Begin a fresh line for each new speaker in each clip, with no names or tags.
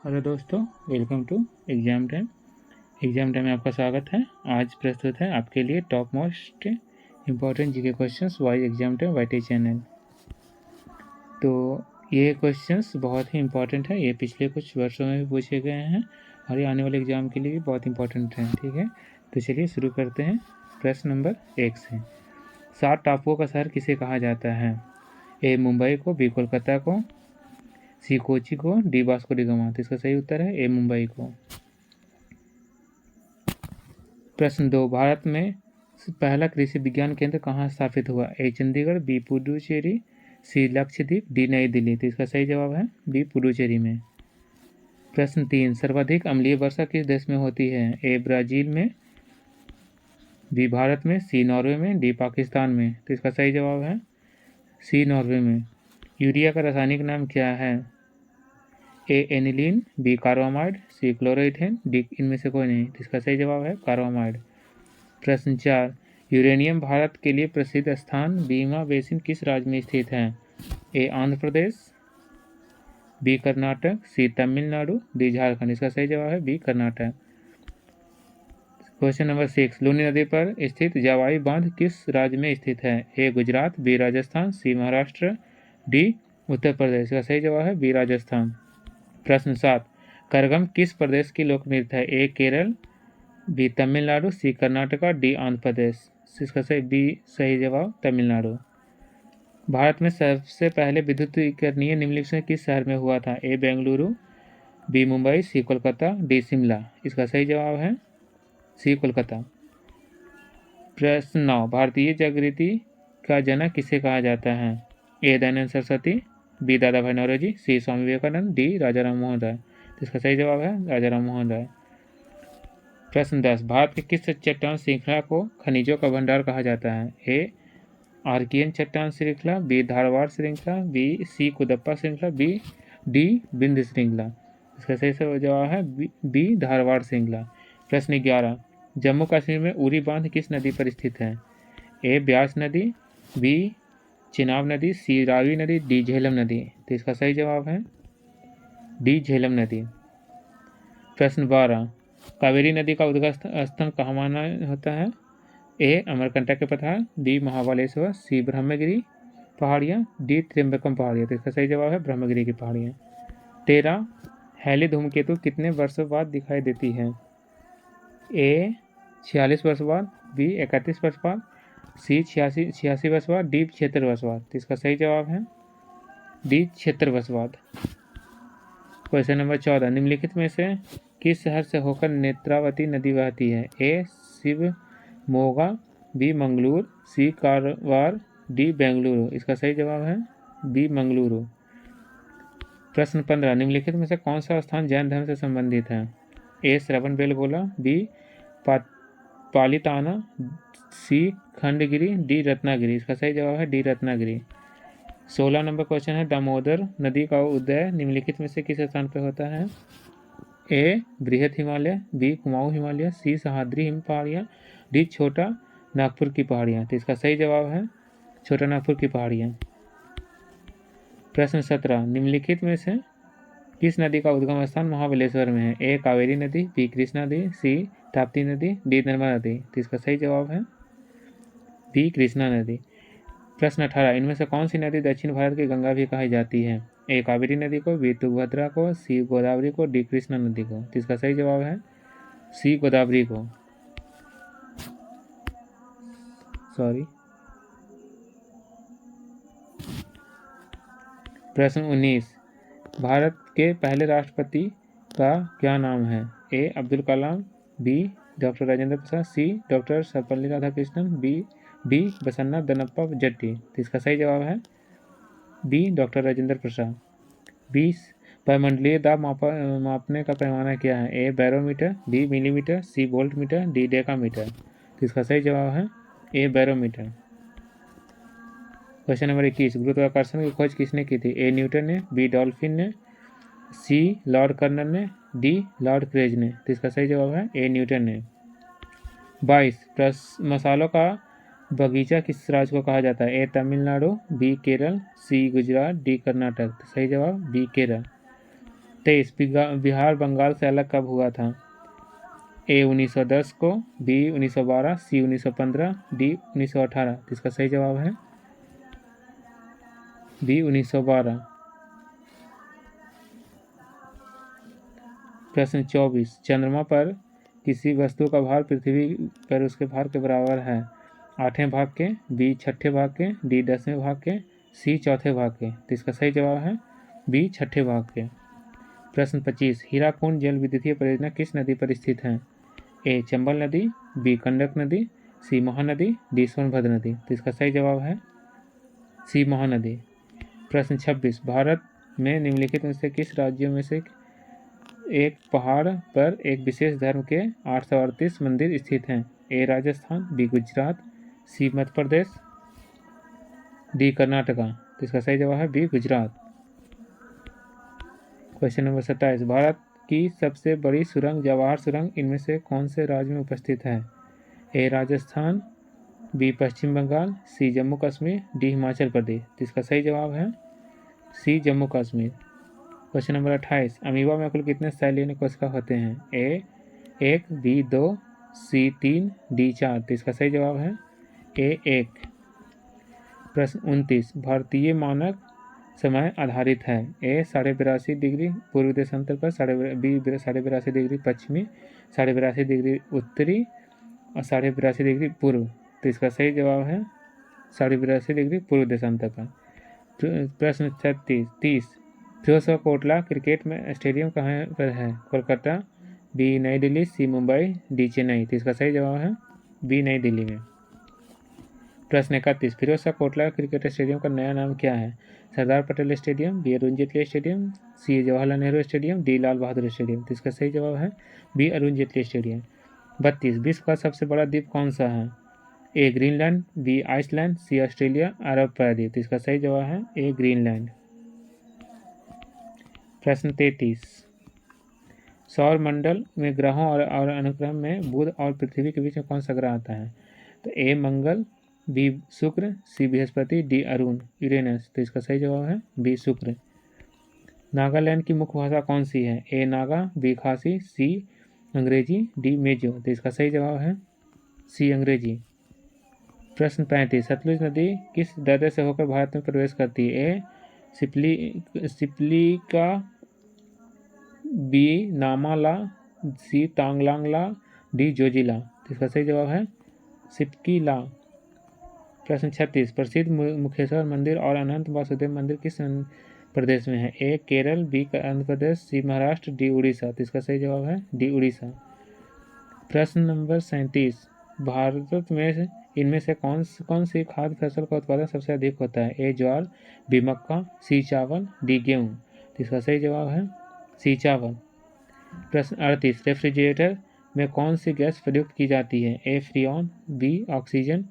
Hello दोस्तों, welcome to exam time. Exam time में आपका स्वागत है। आज प्रस्तुत है आपके लिए top most important GK questions wise exam time YT channel. तो ये क्वेश्चंस बहुत ही इम्पॉर्टेंट है। ये पिछले कुछ वर्षों में भी पूछे गए हैं और ये आने वाले एग्ज़ाम के लिए भी बहुत इंपॉर्टेंट है। ठीक है, तो चलिए शुरू करते हैं। प्रश्न नंबर 1 से। 7 टापुओं का शहर किसे कहा जाता है? ए मुंबई को, बी कोलकाता को, सी कोची को, डी वास्को डी गामा। तो इसका सही उत्तर है ए मुंबई को। प्रश्न 2, भारत में पहला कृषि विज्ञान केंद्र कहाँ स्थापित हुआ? ए चंडीगढ़, बी पुडुचेरी, सी लक्षद्वीप, डी नई दिल्ली। तो इसका सही जवाब है बी पुडुचेरी में। प्रश्न 3, सर्वाधिक अम्लीय वर्षा किस देश में होती है? ए ब्राज़ील में, बी भारत में, सी नॉर्वे में, डी पाकिस्तान में। तो इसका सही जवाब है सी नॉर्वे में। यूरिया का रासायनिक नाम क्या है? ए एनिलीन, बी कार्बामाइड, सी क्लोरोइथेन, डी इनमें से कोई नहीं। तो इसका सही जवाब है कार्बामाइड। प्रश्न 4, यूरेनियम भारत के लिए प्रसिद्ध स्थान बीमा बेसिन किस राज्य में स्थित है? A Andhra Pradesh, B Karnataka, C Tamil Nadu, D Jharkhand. इसका सही जवाब है B Karnataka. Question number 6, Luni नदी पर स्थित जावाई बांध किस राज्य में स्थित है? ए गुजरात, बी राजस्थान, सी महाराष्ट्र, डी उत्तर प्रदेश। इसका सही जवाब है बी राजस्थान। प्रश्न 7, करगम किस प्रदेश की लोक नृत्य है? ए केरल, बी तमिलनाडु, सी कर्नाटका, डी आंध्र प्रदेश। इसका सही जवाब तमिलनाडु। भारत में सबसे पहले विद्युतीकरणीय निम्नलिखित किस शहर में हुआ था? ए बेंगलुरु, बी मुंबई, सी कोलकाता, डी शिमला। इसका सही जवाब है सी कोलकाता। प्रश्न 9, भारतीय जागृति का जनक किसे कहा जाता है? ए दयानंद सरस्वती, बी दादा भाई नौरोजी, सी स्वामी विवेकानंद, डी राजा राम मोहन राय। इसका सही जवाब है राजा राम मोहन राय। प्रश्न 10, भारत के किस चट्टान श्रृंखला को खनिजों का भंडार कहा जाता है? ए आर्कियन चट्टान श्रृंखला, बी धारवाड़ श्रृंखला, बी सी कुदप्पा श्रृंखला, डी बिंद श्रृंखला। इसका सही जवाब है बी धारवाड़ श्रृंखला। प्रश्न 11, जम्मू कश्मीर में उरी बांध किस नदी पर स्थित है? ए ब्यास नदी, बी चिनाब नदी, सी रावी नदी, डी झेलम नदी। तो इसका सही जवाब है डी झेलम नदी। प्रश्न 12, कावेरी नदी का उद्गम स्थल कहाँ माना होता है? ए अमरकंटक के पठार, बी महाबलेश्वर, सी ब्रह्मगिरी पहाड़ियाँ, डी त्रिम्बकम पहाड़ियाँ। तो इसका सही जवाब है ब्रह्मगिरी की पहाड़ियाँ। 13, हैली धूमकेतु कितने वर्षों बाद दिखाई देती है? ए 46 वर्ष बाद, बी 31 वर्ष बाद, सी 86 वर्ष बाद, डी 76 वर्ष बाद। तो इसका सही जवाब है डी 76 वर्ष बाद। क्वेश्चन नंबर 14, निम्नलिखित में से किस शहर से होकर नेत्रावती नदी बहती है? ए शिव मोगा, बी मंगलूर, सी कारवार, डी बेंगलुरु। इसका सही जवाब है बी मंगलुरु। प्रश्न 15, निम्नलिखित में से कौन सा स्थान जैन धर्म से संबंधित है? ए श्रवण बेलगोला, बी पालीताना, सी खंडगिरी, डी रत्नागिरी। इसका सही जवाब है डी रत्नागिरी। 16 नंबर क्वेश्चन है, दामोदर नदी का उदय निम्नलिखित में से किस स्थान पर होता है? ए बृहद हिमालय, बी कुमाऊं हिमालय, सी सह्याद्री हिम पहाड़ियाँ, डी छोटा नागपुर की पहाड़ियाँ। तो इसका सही जवाब है छोटा नागपुर की पहाड़ियाँ। प्रश्न 17, निम्नलिखित में से किस नदी का उद्गम स्थान महाबलेश्वर में है? ए कावेरी नदी, बी कृष्णा नदी, सी ताप्ती नदी, डी नर्मदा नदी। तो इसका सही जवाब है बी कृष्णा नदी। प्रश्न 18, इनमें से कौन सी नदी दक्षिण भारत की गंगा भी कही जाती है? ए कावेरी नदी को, बी तुंगभद्रा को, सी गोदावरी को, डी कृष्णा नदी को। तो इसका सही जवाब है सी गोदावरी को। प्रश्न 19, भारत के पहले राष्ट्रपति का क्या नाम है? ए अब्दुल कलाम, बी डॉक्टर राजेंद्र प्रसाद, सी डॉक्टर सर्वपल्ली राधाकृष्णन, डी बसन्ना दनप्पा जट्टी। तो इसका सही जवाब है बी डॉक्टर राजेंद्र प्रसाद। 20, वायुमंडलीय दाब मापने का पैमाना क्या है? A barometer, B millimetre, C voltmeter, D decametre. तो इसका सही जवाब है ए बैरोमीटर। क्वेश्चन नंबर 21, गुरुत्वाकर्षण की खोज किसने की थी? ए न्यूटन ने, बी डॉल्फिन ने, सी लॉर्ड कर्नल ने, डी लॉर्ड क्रेज ने। तो इसका सही जवाब है ए न्यूटन ने। 22, मसालों का बगीचा किस राज्य को कहा जाता है? ए तमिलनाडु, बी केरल, सी गुजरात, डी कर्नाटक। तो सही जवाब बी केरल। 23 बिहार बंगाल से अलग कब हुआ था? ए 1910 को, बी 1912, सी 1915, डी 1918। इसका सही जवाब है बी 1912। प्रश्न 24 चंद्रमा पर किसी वस्तु का भार पृथ्वी पर उसके भार के बराबर है? 8वें भाग के, बी 6ठे भाग के, डी 10वें भाग के, सी 4थे भाग के। तो इसका सही जवाब है बी 6ठे भाग के। प्रश्न 25 हीराकुंड जल विद्युतीय परियोजना किस नदी पर स्थित है? ए चंबल नदी, बी गंडक नदी, सी महानदी, डी सोनभद्र नदी। तो इसका सही जवाब है सी महानदी। प्रश्न 26 भारत में निम्नलिखित में से किस राज्यों में से एक पहाड़ पर एक विशेष धर्म के 838 मंदिर स्थित हैं? A Rajasthan, B Gujarat, C Madhya Pradesh, D Karnataka. तो इसका सही जवाब है B Gujarat. Question number 27 Bharat की सबसे बड़ी सुरंग जवाहर सुरंग इनमें से कौन से राज्य में उपस्थित है? A Rajasthan, B Paschim Bangal, C Jammu Kashmir, D Himachal Pradesh. तो इसका सही जवाब है C Jammu Kashmir. Question number 28 amoeba में कुल कितने सेल कोशिका होते हैं? A 1, B 2, C 3, D 4। तो इसका सही जवाब है ए 1। प्रश्न 29 भारतीय मानक समय आधारित है? ए 82.5 डिग्री पूर्व देशांतर पर, बी 82.5 डिग्री पश्चिमी, 82.5 डिग्री उत्तरी और 82.5 डिग्री पूर्व। तो इसका सही जवाब है 82.5 डिग्री पूर्व देशांतर पर। प्रश्न 30 फिरोजशाह कोटला क्रिकेट में स्टेडियम कहाँ पर है? कोलकाता, बी नई दिल्ली, सी मुंबई, डी चेन्नई। तो इसका सही जवाब है बी नई दिल्ली में। प्रश्न 31 फिरोजशाह कोटला क्रिकेट स्टेडियम का नया नाम क्या है? Sardar Patel stadium, B Arun Jaitley stadium, C Jawaharlal Nehru stadium, D Lal Bahadur stadium. तो इसका सही जवाब है बी अरुण जेटली स्टेडियम। 32 विश्व का सबसे बड़ा द्वीप कौन सा है? ए ग्रीनलैंड, बी आइसलैंड, सी ऑस्ट्रेलिया, अरब प्रायद्वीप। तो इसका सही जवाब है ए ग्रीनलैंड। प्रश्न 33 सौर मंडल में ग्रहों और अनुक्रम में बुध और पृथ्वी के बीच में कौन सा ग्रह आता है? तो ए मंगल, बी शुक्र, सी बृहस्पति, डी अरुण यूरेनस। तो इसका सही जवाब है बी शुक्र। नागालैंड की मुख्य भाषा कौन सी है? ए नागा, बी खासी, सी अंग्रेजी, डी मेजो। तो इसका सही जवाब है सी अंग्रेजी। प्रश्न 35 सतलुज नदी किस दर्रे से होकर भारत में प्रवेश करती है? ए सिप्लिका, बी नामाला, सी तांगलांगला, डी जोजिला। तो इसका सही जवाब है सिप्कीला। प्रश्न 36 प्रसिद्ध मुखेश्वर मंदिर और अनंत वासुदेव मंदिर किस प्रदेश में है? ए केरल, बी आंध्र प्रदेश, सी महाराष्ट्र, डी उड़ीसा। तो इसका सही जवाब है डी उड़ीसा। प्रश्न नंबर 37 भारत में इनमें से कौन सी खाद्य फसल का उत्पादन सबसे अधिक होता है? ए ज्वार, बी मक्का, सी चावल, डी गेहूँ। तो इसका सही जवाब है सी चावल। प्रश्न 38 रेफ्रिजरेटर में कौन सी गैस प्रयुक्त की जाती है? ए फ्रीऑन, बी ऑक्सीजन,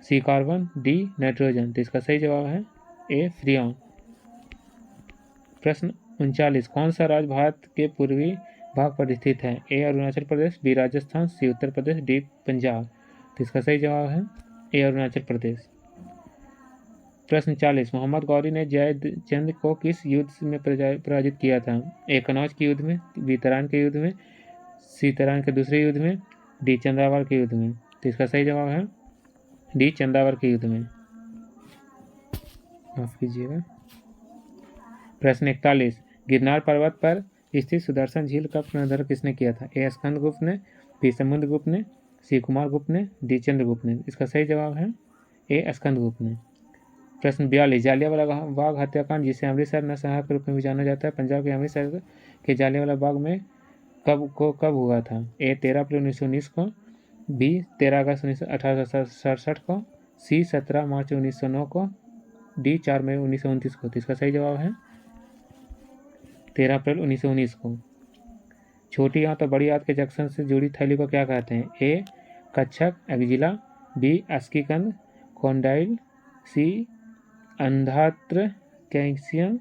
सी कार्बन, डी नाइट्रोजन। तो इसका सही जवाब है ए फ्रीऑन। प्रश्न 39 कौन सा राज्य भारत के पूर्वी भाग पर स्थित है? ए अरुणाचल प्रदेश, बी राजस्थान, सी उत्तर प्रदेश, डी पंजाब। तो इसका सही जवाब है ए अरुणाचल प्रदेश। प्रश्न 40 मोहम्मद गौरी ने जयचंद को किस युद्ध में पराजित किया था? ए कनौज के युद्ध में, बी तराइन के युद्ध में, सी तराइन के दूसरे युद्ध में, डी चंद्रावर के युद्ध में। तो इसका सही जवाब है डी चंद्रावर के युद्ध में। माफ कीजिएगा। प्रश्न 41 गिरनार पर्वत पर स्थित सुदर्शन झील का पुनर्निर्माण किसने किया था? ए स्कंदगुप्त ने, बी समुद्रगुप्त ने, सी कुमारगुप्त ने, डी चंद्रगुप्त ने। इसका सही जवाब है ए स्कंदगुप्त ने। प्रश्न 42 जालियांवाला बाग हत्याकांड जिसे अमृतसर नरसंहार के रूप में भी जाना जाता है पंजाब के अमृतसर के जालियांवाला बाग में कब हुआ था? ए 13 अप्रैल 1919 को, बी 13 अगस्त 1867 को, सी 17 मार्च 1909 को, डी 4 मई 1929 को। तो इसका सही जवाब है 13 अप्रैल 1919 को। छोटी आंत और बड़ी आंत के जंक्शन से जुड़ी थैली को क्या कहते हैं? ए कच्छप एक्जिला, बी अस्कीकंद कॉन्डाइल, सी अंधात्र कैल्शियम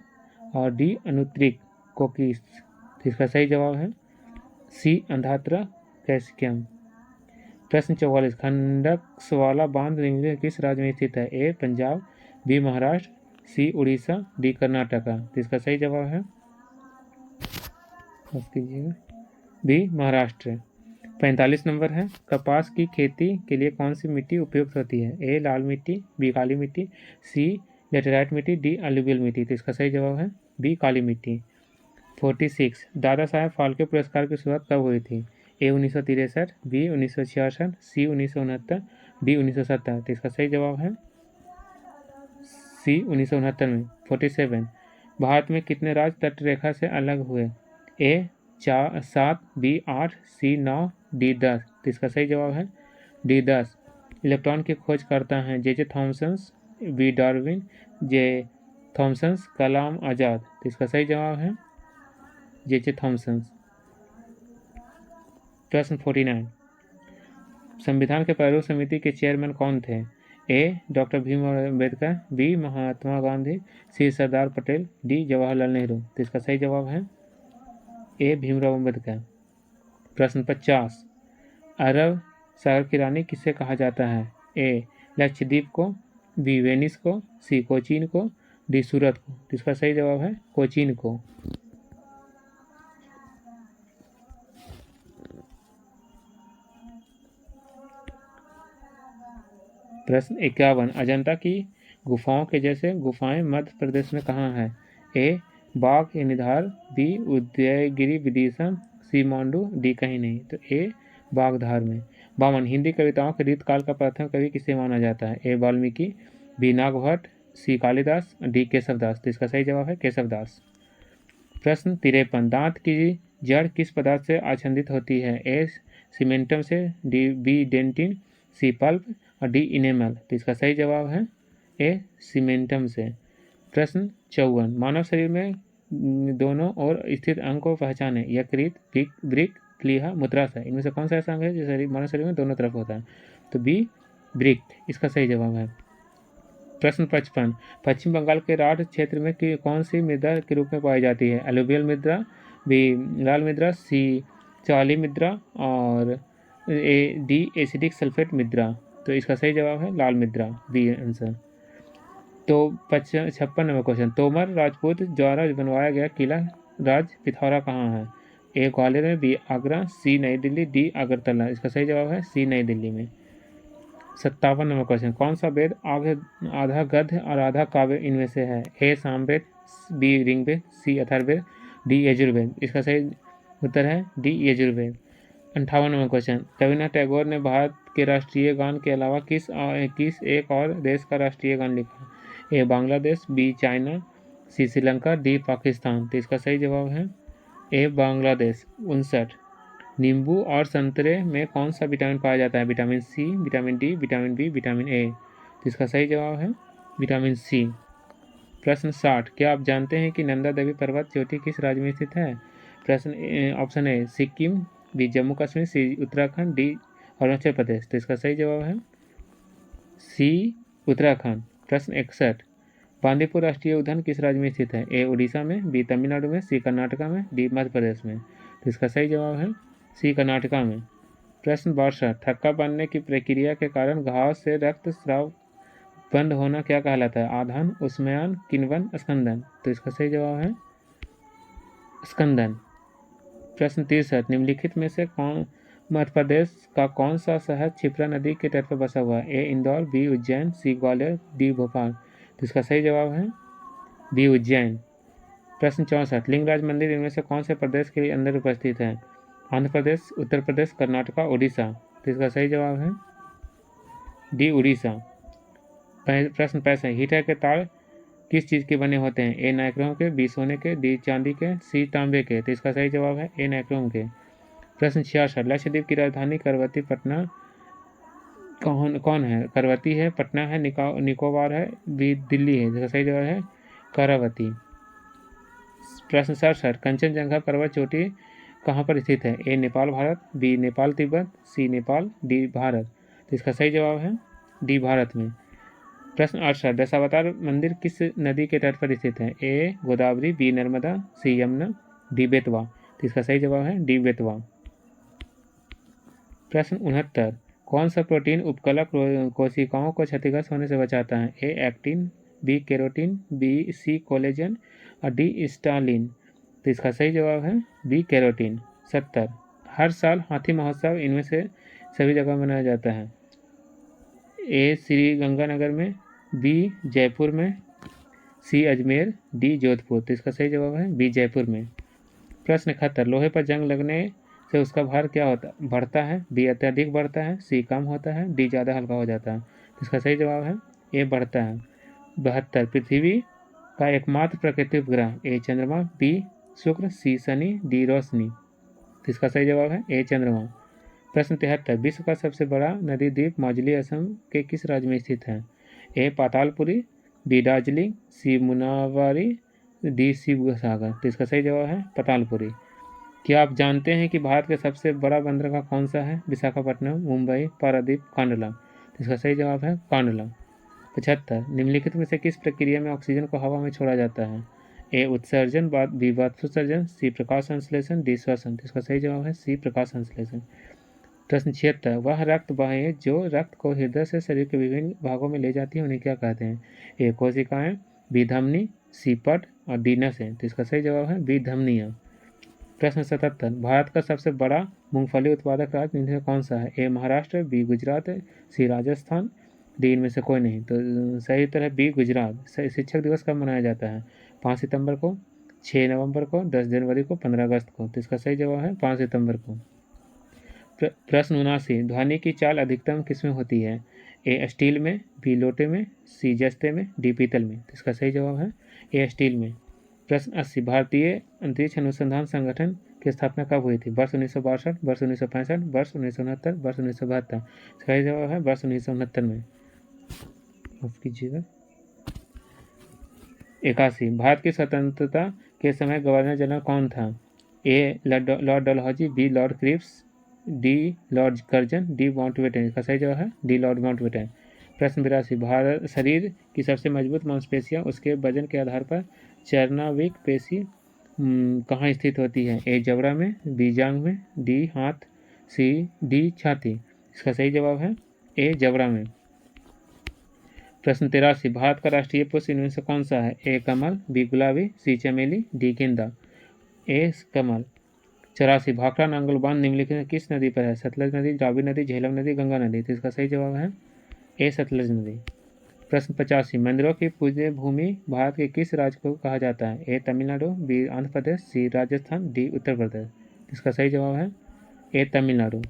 और डी अनुत्रिक कोकिस। तो इसका सही जवाब है सी अंधात्र कैल्शियम। प्रश्न 44 खंडकसवाला बांध निम्नलिखित किस राज्य में स्थित है? ए पंजाब, बी महाराष्ट्र, सी उड़ीसा, डी कर्नाटका। तो इसका सही जवाब है माफ कीजिएगा, बी महाराष्ट्र। 45 नंबर है, कपास की खेती के लिए कौन सी मिट्टी उपयुक्त होती है? ए लाल मिट्टी, बी काली मिट्टी, सी लेटेराइट मिट्टी, डी अलूवियल मिट्टी। तो इसका सही जवाब है बी काली मिट्टी। 46 दादा साहेब फाल्के पुरस्कार की शुरुआत कब हुई थी? ए 1963, बी 1966, सी 1969, डी 1970। तो इसका सही जवाब है सी 1969 में। 47 भारत में कितने राज्य तटरेखा से अलग हुए? ए 7, बी 8, सी 9, डी 10। तो इसका सही जवाब है डी 10। इलेक्ट्रॉन की खोज करता है जे थॉमसन्स, बी डार्विन, जे थॉमसन्स, कलाम आज़ाद। तो इसका सही जवाब है जे थॉमसन्स। प्रश्न 49 संविधान के प्रारूप समिति के चेयरमैन कौन थे? ए डॉक्टर भीमराव अम्बेडकर, बी महात्मा गांधी, सी सरदार पटेल, डी जवाहरलाल नेहरू। तो इसका सही जवाब है ए भीमराव अम्बेडकर। प्रश्न 50 अरब सागर की रानी किसे कहा जाता है? ए लक्षद्वीप को, बी वेनिस को, सी कोचीन को, डी सूरत को। तो इसका सही जवाब है कोचीन को। प्रश्न 51 अजंता की गुफाओं के जैसे गुफाएं मध्य प्रदेश में कहाँ है? ए बाघ ए निधार, बी उदयगिरी विदिशा, सी मांडू, डी कहीं नहीं। तो ए बागधार में। 52 हिंदी कविताओं के रीतकाल का प्रथम कवि किसे माना जाता है? ए वाल्मीकि, बी नागभट्ट, सी कालिदास, डी केशवदास। तो इसका सही जवाब है केशवदास। प्रश्न 53 दांत की जड़ किस पदार्थ से आच्छादित होती है? ए सीमेंटम से, डी बी डेंटिन, सी पल्प और डी इनेमल। तो इसका सही जवाब है ए सीमेंटम से। प्रश्न 54 मानव शरीर में दोनों ओर स्थित अंग को पहचाने। यकृत, वृक्क, प्लीहा, मूत्राशय। इनमें से कौन सा ऐसा अंग है जो शरीर मानव शरीर में दोनों तरफ होता है? तो बी वृक्क इसका सही जवाब है। प्रश्न 55 पश्चिम बंगाल के राढ़ क्षेत्र में कौन सी मृदा के रूप में पाई जाती है? अलूवियल मृदा, बी लाल मृदा, सी चाली मृदा और डी एसिडिक सल्फेट मृदा। तो इसका सही जवाब है लाल मृदा, बी आंसर। तो 56 नंबर क्वेश्चन तोमर राजपूत द्वारा बनवाया गया किला राज पिथौरा कहाँ है? ए ग्वालियर में, बी आगरा, सी नई दिल्ली, डी अगरतला। इसका सही जवाब है सी नई दिल्ली में। 57 नंबर क्वेश्चन कौन सा वेद आधा गद्य और आधा काव्य इनमें से है? ए सामवेद, बी ऋग्वेद, सी अथर्ववेद, डी यजुर्वेद। इसका सही उत्तर है D Yajurveda. 58 number question Rabindranath Tagore ने भारत के राष्ट्रीय गान के अलावा किस एक और देश का राष्ट्रीय गान लिखा? ए बांग्लादेश, बी चाइना, सी श्रीलंका, डी पाकिस्तान। तो इसका सही जवाब है ए बांग्लादेश। 59 नींबू और संतरे में कौन सा विटामिन पाया जाता है? Vitamin C, vitamin D, vitamin B, vitamin A. तो इसका सही जवाब है विटामिन सी। प्रश्न 60 क्या आप जानते हैं कि नंदा देवी पर्वत चोटी किस राज्य में स्थित है? प्रश्न option A Sikkim, B Jammu Kashmir, C Uttarakhand, D Arunachal Pradesh. तो इसका सही जवाब है सी उत्तराखंड। प्रश्न 61 बांदीपुर राष्ट्रीय उद्यान किस राज्य में स्थित है? ए उड़ीसा में, बी तमिलनाडु में, सी कर्नाटका में, डी मध्य प्रदेश में। तो इसका सही जवाब है सी कर्नाटका में। प्रश्न 62 थक्का बनने की प्रक्रिया के कारण घाव से रक्त स्राव बंद होना क्या कहलाता है? आधान, उष्मायन, किण्वन, स्कंदन। तो इसका सही जवाब है स्कंदन। प्रश्न 63 निम्नलिखित में से मध्य प्रदेश का कौन सा शहर क्षिप्रा नदी के तट पर बसा हुआ है? ए इंदौर, बी उज्जैन, सी ग्वालियर, डी भोपाल। तो इसका सही जवाब है बी उज्जैन। प्रश्न 64 लिंगराज मंदिर इनमें से कौन से प्रदेश के अंदर उपस्थित है? आंध्र प्रदेश, उत्तर प्रदेश, कर्नाटका, उड़ीसा। तो इसका सही जवाब है डी उड़ीसा। प्रश्न 65 हीटर के तार किस चीज़ के बने होते हैं? ए नाइक्रोम के, बी सोने के, डी चांदी के, सी तांबे के। तो इसका सही जवाब है ए नाइक्रोम के। प्रश्न 66 लक्षद्वीप की राजधानी करवती पटना कौन है? करवती है, पटना है, निकोबार है, बी दिल्ली है। जिसका सही जवाब है करावती। प्रश्न 67 कंचनजंगा पर्वत चोटी कहाँ पर स्थित है? ए नेपाल भारत, बी नेपाल तिब्बत, सी नेपाल, डी भारत। तो इसका सही जवाब है डी भारत में। प्रश्न 68 दशावतार मंदिर किस नदी के तट पर स्थित है? ए गोदावरी, बी नर्मदा, सी यमुना, डी बेतवा। तो इसका सही जवाब है डी बेतवा। प्रश्न 69 कौन सा प्रोटीन उपकला कोशिकाओं को क्षतिग्रस्त होने से बचाता है? A actin, B carotene, B C collagen और डी स्टालिन। तो इसका सही जवाब है बी कैरोटीन। 70, हर साल हाथी महोत्सव इनमें से सभी जगह मनाया जाता है। ए श्री गंगानगर में, बी जयपुर में, सी अजमेर, डी जोधपुर। तो इसका सही जवाब है बी जयपुर में। प्रश्न 71, लोहे पर जंग लगने से उसका भार क्या होता बढ़ता है? बी अत्यधिक बढ़ता है, सी कम होता है, डी ज़्यादा हल्का हो जाता है। तो इसका सही जवाब है ए बढ़ता है। 72, पृथ्वी का एकमात्र प्राकृतिक उपग्रह? ए चंद्रमा, बी शुक्र, सी शनि, डी रोशनी। तो इसका सही जवाब है ए चंद्रमा। प्रश्न 73, विश्व का सबसे बड़ा नदी द्वीप माजुली असम के किस राज्य में स्थित है? ए पातालपुरी, बी दार्जिलिंग, सी मुनावारी, डी शिव सागर। तो इसका सही जवाब है पातालपुरी। क्या आप जानते हैं कि भारत का सबसे बड़ा बंदरगाह कौन सा है? विशाखापट्टनम, मुंबई, पारादीप, कांडला। तो इसका सही जवाब है कांडला। 75, निम्नलिखित में से किस प्रक्रिया में ऑक्सीजन को हवा में छोड़ा जाता है? ए उत्सर्जन, बी वाष्पोत्सर्जन, सी प्रकाश संश्लेषण, डी श्वसन। तो इसका सही जवाब है सी प्रकाश संश्लेषण। प्रश्न 76, वह रक्त वाहिनी जो रक्त को हृदय से शरीर के विभिन्न भागों में ले जाती है उन्हें क्या कहते हैं? ए कोशिकाएं, बी धमनी, सी पट और डी नसें। तो इसका सही जवाब है बी धमनियाँ। प्रश्न 77, भारत का सबसे बड़ा मूंगफली उत्पादक राज्य इनमें से कौन सा है? ए महाराष्ट्र, बी गुजरात, सी राजस्थान, डी इनमें से कोई नहीं। तो सही उत्तर है बी गुजरात। शिक्षक दिवस कब मनाया जाता है? 5 सितंबर को, 6 नवंबर को, 10 जनवरी को, 15 अगस्त को। तो इसका सही जवाब है 5 सितंबर को। प्रश्न 79, ध्वनि की चाल अधिकतम किसमें होती है? ए स्टील में, बी लोटे में, सी जस्ते में, डी पीतल में। तो इसका सही जवाब है ए स्टील में। प्रश्न 80, भारतीय अंतरिक्ष अनुसंधान संगठन की स्थापना कब हुई थी? वर्ष 1962, वर्ष 1965, वर्ष 1969, वर्ष 1972। सही जवाब है वर्ष 1969 में। माफ कीजिएगा। 81, भारत की स्वतंत्रता के समय गवर्नर जनरल कौन था? A Lord Dalhousie, B Lord Cripps, D Lord Curzon, D Mountbatten. इसका सही जवाब है डी लॉर्ड माउंटबेटन। प्रश्न 82, भारत शरीर की सबसे मजबूत मांसपेशियां उसके वजन के आधार पर चरनाविक पेशी कहाँ स्थित होती है? ए जबड़ा में, बी जांग में, डी हाथ, सी डी छाती। इसका सही जवाब है ए जबड़ा में। प्रश्न 83, भारत का राष्ट्रीय पुष्प इनमें से कौन सा है? ए कमल, बी गुलाबी, सी चमेली, डी गेंदा। ए कमल। 84, भाखड़ा नांगल बांध निम्नलिखित में किस नदी पर है? सतलज नदी, रावी नदी, झेलम नदी, गंगा नदी। तो इसका सही जवाब है ए सतलज नदी। प्रश्न 85, मंदिरों की पूज्य भूमि भारत के किस राज्य को कहा जाता है? ए तमिलनाडु, बी आंध्र प्रदेश, सी राजस्थान, डी उत्तर प्रदेश। इसका सही जवाब है ए तमिलनाडु।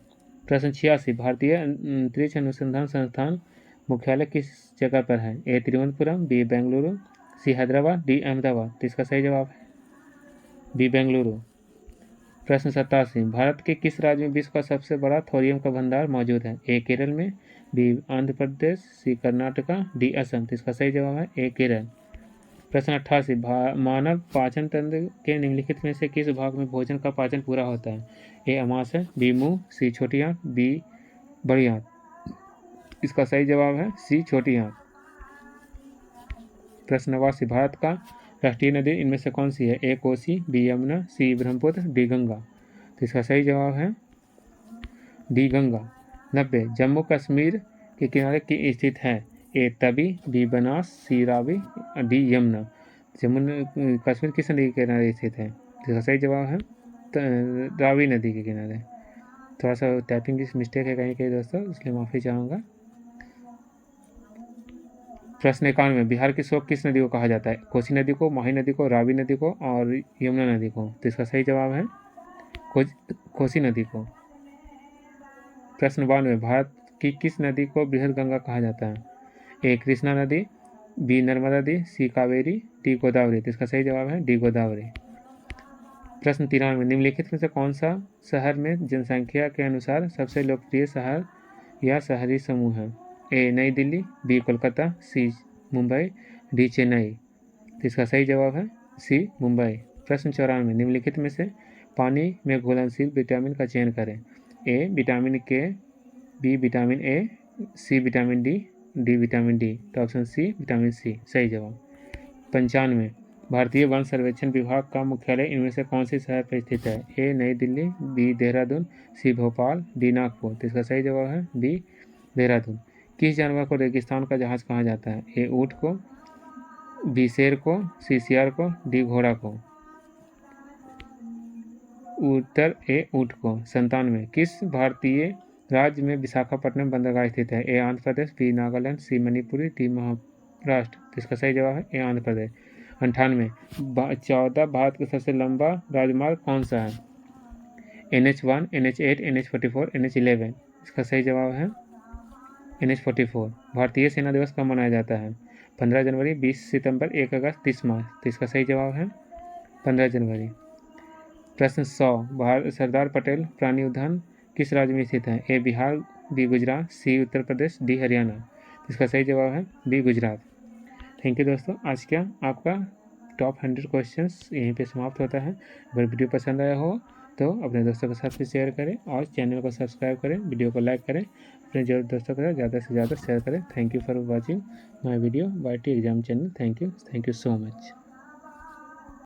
प्रश्न 86, भारतीय अंतरिक्ष अनुसंधान संस्थान मुख्यालय किस जगह पर है? ए तिरुवनंतपुरम, बी बेंगलुरु, सी हैदराबाद, डी अहमदाबाद। तो इसका सही जवाब है बी बेंगलुरु। प्रश्न 87, भारत के किस राज्य में विश्व का सबसे बड़ा थोरियम का भंडार मौजूद है? ए केरल में, बी आंध्र प्रदेश, सी कर्नाटका, डी असम। तो इसका सही जवाब है ए केरल। प्रश्न 88, मानव पाचन तंत्र के निम्नलिखित में से किस भाग में भोजन का पाचन पूरा होता है? ए अमाशय, बी मुंह, सी छोटी आंत, बी बड़ी आंत। इसका सही जवाब है सी छोटी आंत। प्रश्न 89, भारत का राष्ट्रीय नदी इनमें से कौन सी है? ए कोसी, बी यमुना, सी ब्रह्मपुत्र, डी गंगा। तो इसका सही जवाब है डी गंगा। 90, जम्मू कश्मीर के किनारे की स्थित है? ए तवी, बी बनास, सी रावी, डी यमुना। जम्मू कश्मीर किस नदी के किनारे स्थित है? इसका सही जवाब है रावी नदी के किनारे। थोड़ा सा टाइपिंग की मिस्टेक है कहीं कहीं दोस्तों, इसलिए माफ़ी चाहूँगा। प्रश्न 91, बिहार की शोक किस नदी को कहा जाता है? कोसी नदी को, माही नदी को, रावी नदी को और यमुना नदी को। तो इसका सही जवाब है कोसी नदी को। प्रश्न 92, भारत की किस नदी को बृहद गंगा कहा जाता है? ए कृष्णा नदी, बी नर्मदा नदी, सी कावेरी, डी गोदावरी। तो इसका सही जवाब है डी गोदावरी। प्रश्न 93, निम्नलिखित में से कौन सा शहर में जनसंख्या के अनुसार सबसे लोकप्रिय शहर या शहरी समूह है? ए नई दिल्ली, बी कोलकाता, सी मुंबई, डी चेन्नई। तो इसका सही जवाब है सी मुंबई। प्रश्न 94, निम्नलिखित में से पानी में घुलनशील विटामिन का चयन करें। A vitamin K, B vitamin A, C vitamin D, D vitamin D. तो ऑप्शन सी विटामिन सी सही जवाब। 95, भारतीय वन सर्वेक्षण विभाग का मुख्यालय इनमें से कौन से शहर पर स्थित है? ए नई दिल्ली, बी देहरादून, सी भोपाल, डी नागपुर। तो इसका सही जवाब है बी देहरादून। किस जानवर को रेगिस्तान का जहाज कहा जाता है? ए ऊँट को, बी शेर को, सी सियार को, डी घोड़ा को। उत्तर ए ऊँट को। 97 किस भारतीय राज्य में विशाखापट्टनम बंदरगाह स्थित है? A Andhra Pradesh, B Nagaland, C Manipuri, D Maharashtra. इसका सही जवाब है ए आंध्र प्रदेश। 98 14 भारत का सबसे लंबा राजमार्ग कौन सा है? NH1, NH8, NH44, NH11। इसका सही जवाब है NH44। भारतीय सेना दिवस कब मनाया जाता है? 15 जनवरी, 20 सितंबर, 1 अगस्त, 30 मार्च। तो इसका सही जवाब है 15 जनवरी। प्रश्न 100 सरदार पटेल प्राणी उद्यान किस राज्य में स्थित है? ए बिहार, बी गुजरात, सी उत्तर प्रदेश, डी हरियाणा। इसका सही जवाब है बी गुजरात। थैंक यू दोस्तों, आज का आपका टॉप 100 क्वेश्चंस यहीं पे समाप्त होता है। अगर वीडियो पसंद आया हो तो अपने दोस्तों के साथ भी शेयर करें और चैनल को सब्सक्राइब करें, वीडियो को लाइक करें, अपने दोस्तों के साथ ज़्यादा से ज़्यादा शेयर करें। Thank you for watching my video by T exam channel. Thank you so much.